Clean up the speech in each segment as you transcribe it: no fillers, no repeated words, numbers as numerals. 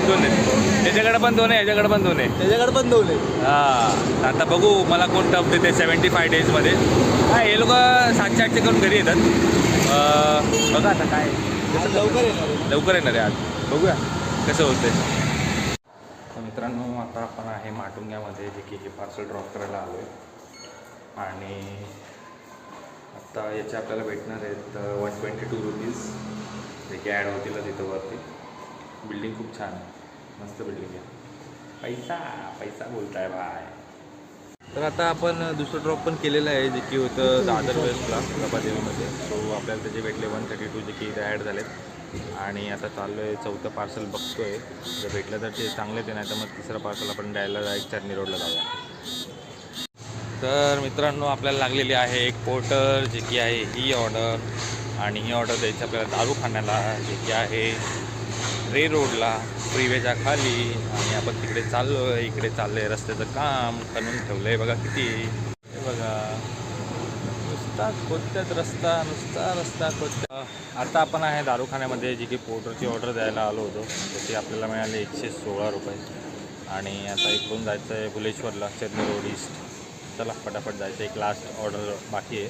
दोन आहेत. त्याच्याकडे पण दोन आहे, याच्याकडे पण दोन आहे. त्याच्याकडे पण दोन आहे. हां, आता बघू मला कोण टप देते 75 डेजमध्ये. हा, हे लोक 7-8 करून घरी येतात. बघा आता काय लवकर येणार. लवकर येणार आहे आज. बघूया कसं होतं. मित्रांनो, आता आपण आहे माटुंग्यामध्ये, जे की हे पार्सल ड्रॉप करायला आलो आहे. आणि आत्ता याचे आपल्याला भेटणार आहेत 122 रुपीज, जे की ॲड होतील तिथं वरती. बिल्डिंग खूप छान आहे, मस्त बिल्डिंग आहे. पैसा पैसा बोलताय बाय. तर आता आपण दुसरं ड्रॉप पण केलेलं आहे, जे की होतं दादर वेस्टला प्रभादेवीमध्ये. सो आपल्याला त्याचे भेटले 132, जे की इथे ॲड झालेत. आणि आता चाललो आहे चौथं पार्सल बघतो आहे. जर भेटलं तर ते चांगले ते, नाही तर मग तिसरं पार्सल आपण द्यायला जायचं चर्नी रोडला जाऊया. तर मित्रांनो, आपल्याला लागलेली आहे एक पोर्टर, जे की आहे ही ऑर्डर. आणि ही ऑर्डर द्यायची आपल्याला दारूखान्याला, जे की आहे रे रोडला फ्रीवेच्या खाली. आणि आपण तिकडे चाललो आहे. इकडे चाललं आहे, रस्त्याचं काम करून ठेवलं आहे बघा किती. हे बघा, नुसता खोदत्यात रस्ता, नुसता रस्ता खोदत्या. आता आपण आहे दारूखान्यामध्ये, जी की पोर्टरची ऑर्डर द्यायला आलो होतो. त्याची आपल्याला मिळाले 116 रुपये. आणि आता इकडून जायचं आहे भुलेश्वरला, चर्नी रोड ईस्ट. चला फटाफट जायचं, एक लास्ट ऑर्डर बाकी आहे.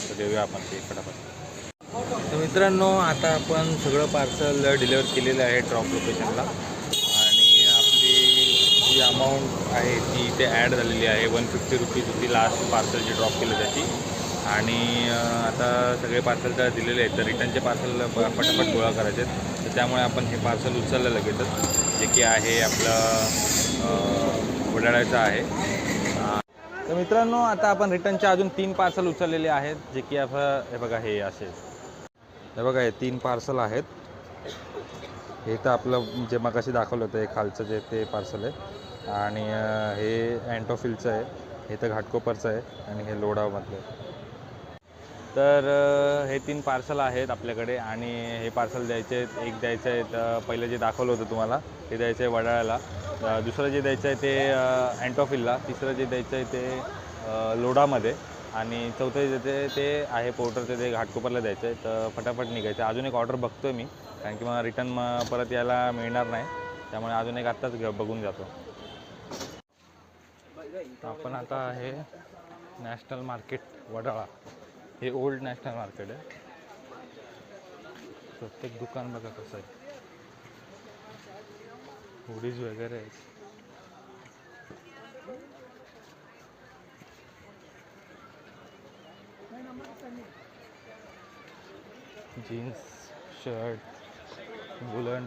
तर देऊया आपण ते फटाफट. तर मित्रांनो, आता आपण सगळं पार्सल डिलिव्हर केलेलं आहे ड्रॉप लोकेशनला. आणि आपली जी अमाऊंट आहे ती इथे ॲड झालेली आहे. 150 रुपीज होती लास्ट पार्सल जे ड्रॉप केलं त्याची. आणि आता सगळे पार्सल तर दिलेले आहेत. तर रिटर्नचे पार्सल फटाफट गोळा करायचे आहेत. तर त्यामुळे आपण हे पार्सल उचललं लगेचच, जे की आहे आपलं वडाळ्याचं आहे. तर मित्रांनो, आता आपण रिटर्नचे अजून 3 पार्सल उचललेले आहेत, जे की आपण हे बघा, हे असे हे बघा, हे 3 पार्सल आहेत. हे तर आपलं जे मगाशी दाखवलं होतं, हे खालचं जे ते पार्सल आहे. आणि हे अँटोफिलचं आहे, हे तर घाटकोपरचं आहे. आणि हे लोढावमधलं आहे. तर हे 3 पार्सल आहेत आपल्याकडे. आणि हे पार्सल द्यायचे आहेत. एक द्यायचं आहे तर पहिलं जे दाखवलं होतं तुम्हाला ते द्यायचं आहे वडाळ्याला. दुसरं जे द्यायचं आहे ते अँटोफिलला. तिसरं जे द्यायचं आहे ते लोढामध्ये. आणि चौथं जे ते आहे पोर्टरचं, ते घाटकोपरला द्यायचं आहे. तर फटाफट निघायचं. अजून एक ऑर्डर बघतो आहे मी, कारण की मला रिटर्न परत यायला मिळणार नाही. त्यामुळे अजून एक आत्ताच बघून जातो. आपण आता आहे नॅशनल मार्केट वडाळा. हे ओल्ड नॅशनल मार्केट आहे. प्रत्येक दुकान बघा कसं आहे, हुडीज वगैरे आहेत. Jeans, shirt, woollen